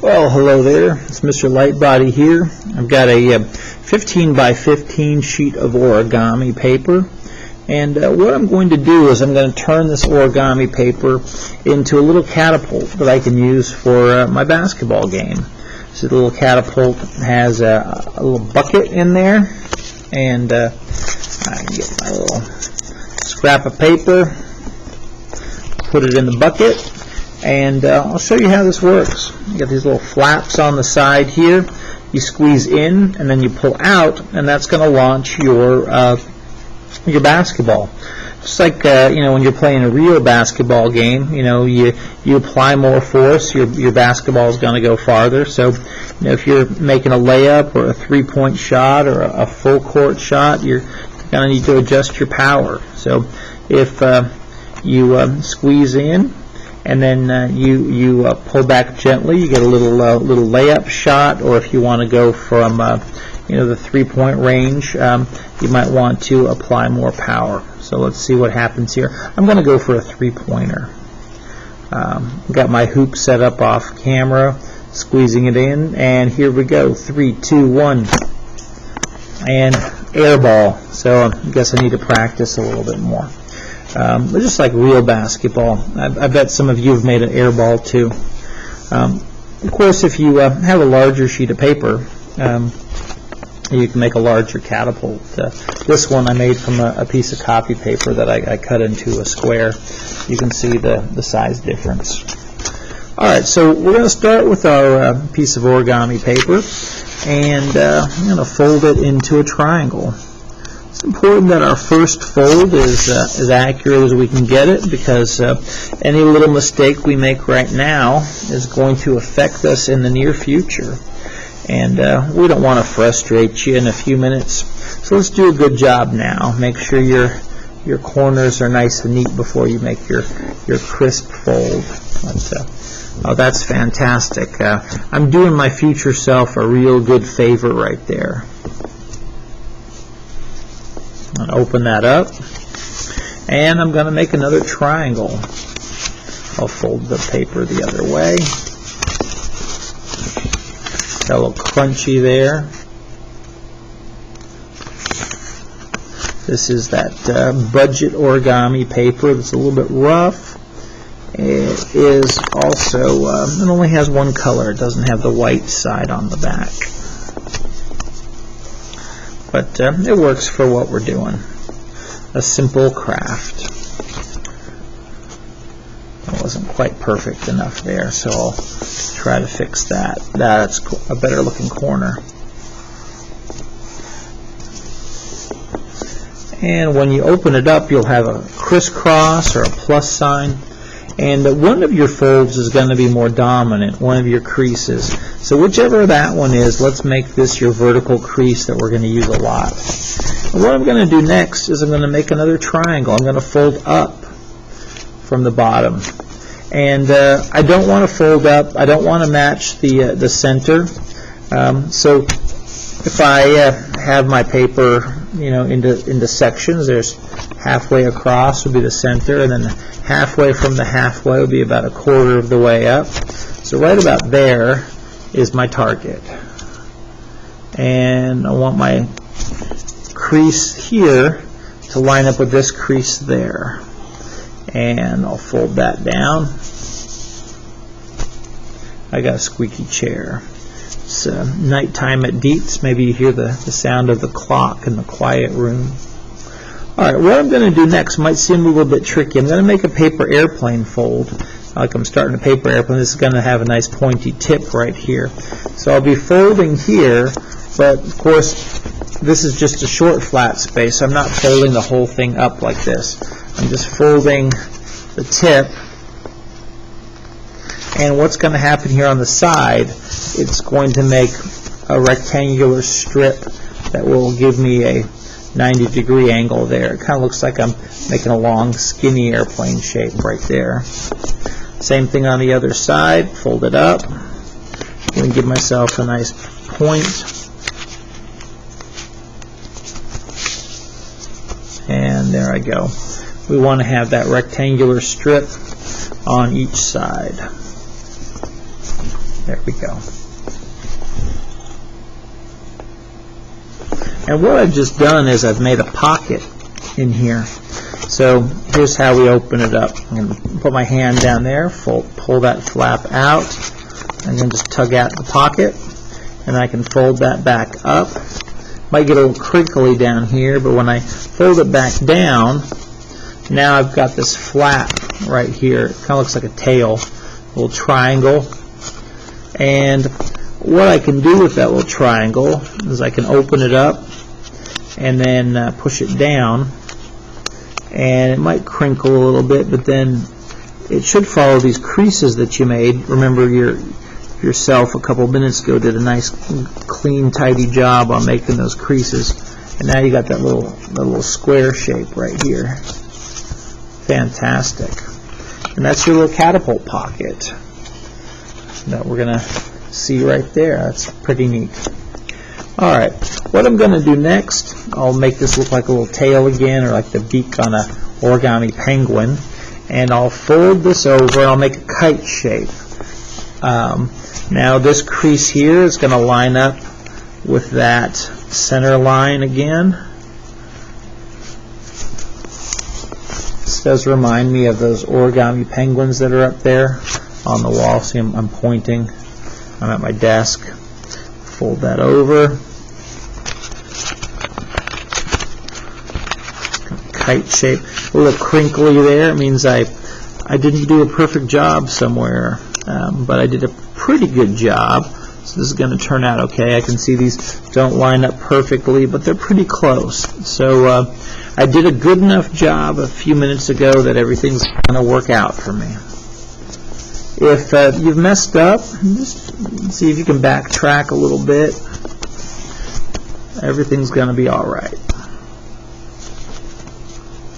Well, hello there. It's Mr. Lightbody here. I've got a 15 by 15 sheet of origami paper, and what I'm going to do is I'm going to turn this origami paper into a little catapult that I can use for my basketball game. So the little catapult has a little bucket in there, and I can get my little scrap of paper, put it in the bucket, and I'll show you how this works. You got these little flaps on the side here. You squeeze in and then you pull out, and that's going to launch your basketball. Just like when you're playing a real basketball game, you apply more force, your basketball is going to go farther. So if you're making a layup or a three-point shot or a full court shot, you're going to need to adjust your power. So if you squeeze in and then you pull back gently, you get a little layup shot. Or if you want to go from the three-point range, you might want to apply more power. So let's see what happens here. I'm going to go for a three-pointer. Got my hoop set up off camera, squeezing it in, and here we go. 3, 2, 1, and air ball. So I guess I need to practice a little bit more. But just like real basketball, I bet some of you have made an air ball too. Of course, if you have a larger sheet of paper, you can make a larger catapult. This one I made from a piece of copy paper that I cut into a square. You can see the size difference. Alright, so we're going to start with our piece of origami paper, and I'm going to fold it into a triangle. It's important that our first fold is as accurate as we can get it, because any little mistake we make right now is going to affect us in the near future. And we don't want to frustrate you in a few minutes. So let's do a good job now. Make sure your corners are nice and neat before you make your crisp fold. Oh, that's fantastic. I'm doing my future self a real good favor right there. I'm going to open that up, and I'm going to make another triangle. I'll fold the paper the other way. Got a little crunchy there. This is that budget origami paper that's a little bit rough. It is also, it only has one color. It doesn't have the white side on the back. But it works for what we're doing. A simple craft. It wasn't quite perfect enough there, so I'll try to fix that. That's a better looking corner. And when you open it up, you'll have a crisscross or a plus sign. And one of your folds is going to be more dominant, one of your creases. So whichever that one is, let's make this your vertical crease that we're going to use a lot. And what I'm going to do next is I'm going to make another triangle. I'm going to fold up from the bottom. And I don't want to fold up. I don't want to match the center. So if I have my paper into sections, there's halfway across would be the center, and then halfway from the halfway would be about a quarter of the way up. So right about there is my target. And I want my crease here to line up with this crease there. And I'll fold that down. I got a squeaky chair. It's nighttime at Dietz. Maybe you hear the sound of the clock in the quiet room. Alright, what I'm going to do next might seem a little bit tricky. I'm going to make a paper airplane fold. Like I'm starting a paper airplane. This is going to have a nice pointy tip right here. So I'll be folding here, but of course this is just a short flat space. I'm not folding the whole thing up like this. I'm just folding the tip. And what's going to happen here on the side, it's going to make a rectangular strip that will give me a 90-degree angle there. It kind of looks like I'm making a long, skinny airplane shape right there. Same thing on the other side. Fold it up. I'm going to give myself a nice point. And there I go. We want to have that rectangular strip on each side. There we go. And what I've just done is I've made a pocket in here. So here's how we open it up. I'm going to put my hand down there, pull that flap out, and then just tug out the pocket, and I can fold that back up. Might get a little crinkly down here, but when I fold it back down, now I've got this flap right here. It kind of looks like a tail, a little triangle. And what I can do with that little triangle is I can open it up and then push it down, and it might crinkle a little bit, but then it should follow these creases that you made. Remember yourself a couple minutes ago did a nice clean tidy job on making those creases, and now you got that little square shape right here. Fantastic. And that's your little catapult pocket that we're going to see right there. That's pretty neat. Alright, what I'm going to do next, I'll make this look like a little tail again, or like the beak on a origami penguin, and I'll fold this over and I'll make a kite shape. Now this crease here is going to line up with that center line again. This does remind me of those origami penguins that are up there on the wall. See, I'm pointing. I'm at my desk. Fold that over. Kite shape. A little crinkly there. It means I didn't do a perfect job somewhere, but I did a pretty good job. So this is going to turn out okay. I can see these don't line up perfectly, but they're pretty close. So I did a good enough job a few minutes ago that everything's going to work out for me. If you've messed up, just see if you can backtrack a little bit. Everything's going to be all right.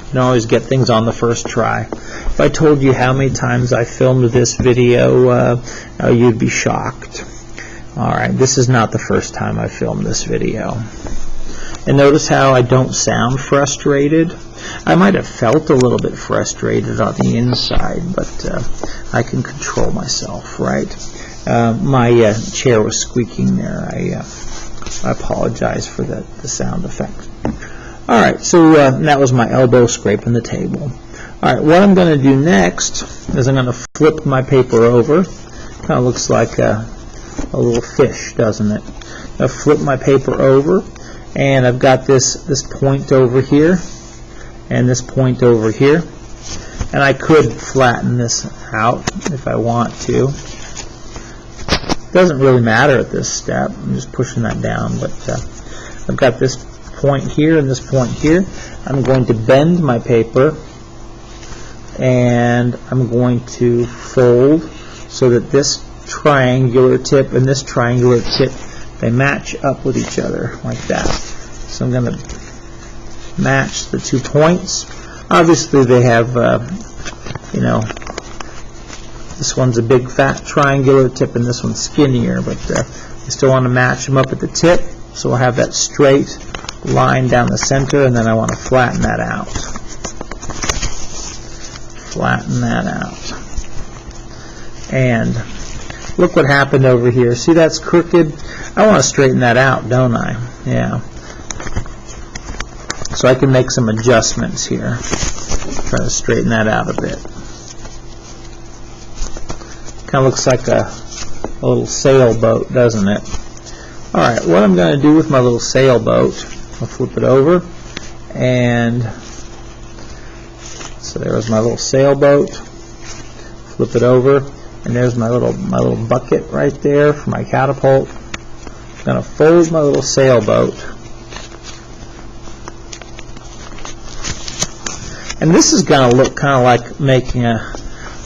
You don't always get things on the first try. If I told you how many times I filmed this video, you'd be shocked. Alright, this is not the first time I filmed this video. And notice how I don't sound frustrated. I might have felt a little bit frustrated on the inside, but I can control myself, right? My chair was squeaking there. I apologize for the sound effect. Alright, so that was my elbow scraping the table. Alright, what I'm going to do next is I'm going to flip my paper over. Kind of looks like a little fish, doesn't it? I'll flip my paper over, and I've got this point over here and this point over here, and I could flatten this out if I want to. It doesn't really matter at this step. I'm just pushing that down, but I've got this point here and this point here. I'm going to bend my paper, and I'm going to fold so that this triangular tip and this triangular tip, they match up with each other like that. So I'm going to match the 2 points. Obviously they have, this one's a big fat triangular tip and this one's skinnier, but you still want to match them up at the tip. So we'll have that straight line down the center, and then I want to flatten that out. Flatten that out. And look what happened over here. See, that's crooked? I want to straighten that out, don't I? Yeah. So I can make some adjustments here. Try to straighten that out a bit. Kind of looks like a little sailboat, doesn't it? Alright, what I'm going to do with my little sailboat, I'll flip it over, and so there's my little sailboat. Flip it over, and there's my little bucket right there for my catapult. I'm going to fold my little sailboat, and this is going to look kind of like making a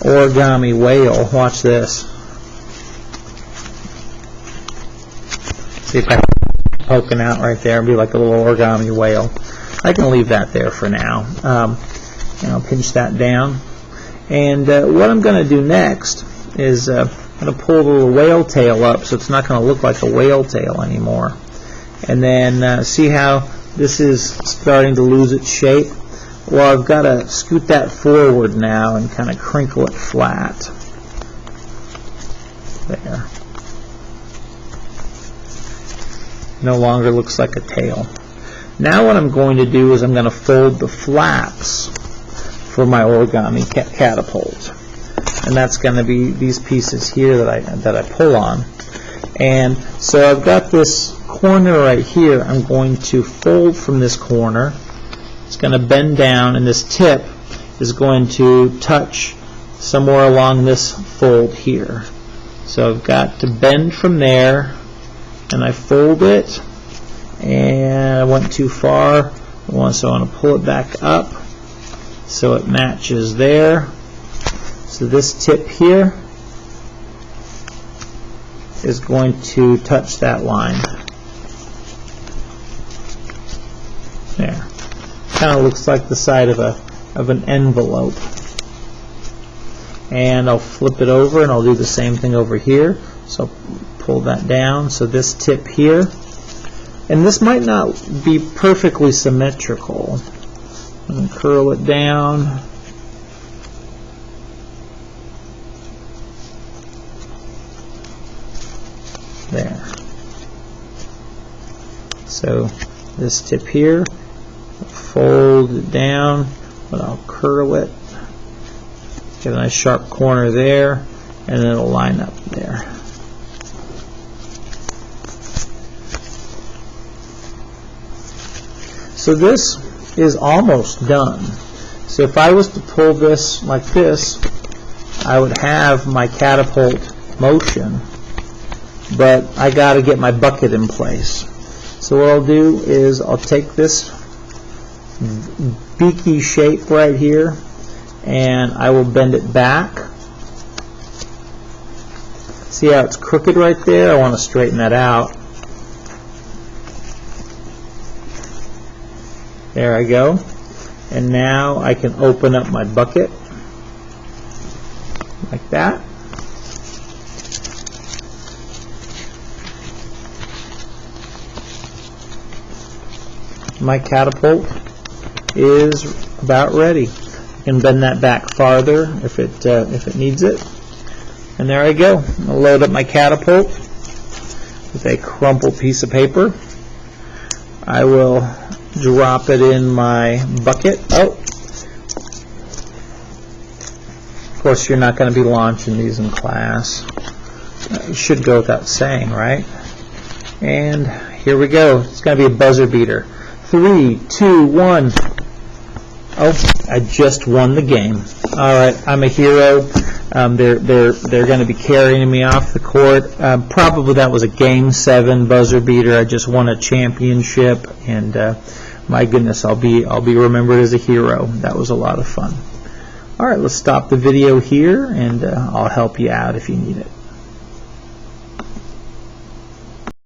origami whale. Watch this. See if I can poking out right there and be like a little origami whale. I can leave that there for now. And I'll pinch that down. And what I'm going to do next is I'm going to pull the little whale tail up so it's not going to look like a whale tail anymore. And then see how this is starting to lose its shape? Well, I've got to scoot that forward now and kind of crinkle it flat. There. No longer looks like a tail. Now what I'm going to do is I'm going to fold the flaps for my origami catapult. And that's going to be these pieces here that I pull on. And so I've got this corner right here. I'm going to fold from this corner. It's going to bend down, and this tip is going to touch somewhere along this fold here. So I've got to bend from there, and I fold it, and I went too far, so I want to pull it back up so it matches there. So this tip here is going to touch that line. There. Kind of looks like the side of an envelope. And I'll flip it over, and I'll do the same thing over here. So I'll pull that down. So this tip here, and this might not be perfectly symmetrical. And curl it down. There. So this tip here, fold it down, but I'll curl it, get a nice sharp corner there, and then it'll line up there. So this is almost done. So if I was to pull this like this, I would have my catapult motion, but I got to get my bucket in place. So what I'll do is I'll take this beaky shape right here, and I will bend it back. See how it's crooked right there? I want to straighten that out. There I go. And now I can open up my bucket like that. My catapult is about ready. I can bend that back farther if it needs it. And there I go. I'll load up my catapult with a crumpled piece of paper. I will drop it in my bucket. Oh, of course you're not going to be launching these in class. It should go without saying, right? And here we go. It's going to be a buzzer beater. 3, 2, 1. Oh, I just won the game. All right, I'm a hero. They're going to be carrying me off the court. Probably that was a Game 7 buzzer beater. I just won a championship, and my goodness, I'll be remembered as a hero. That was a lot of fun. All right, let's stop the video here, and I'll help you out if you need it.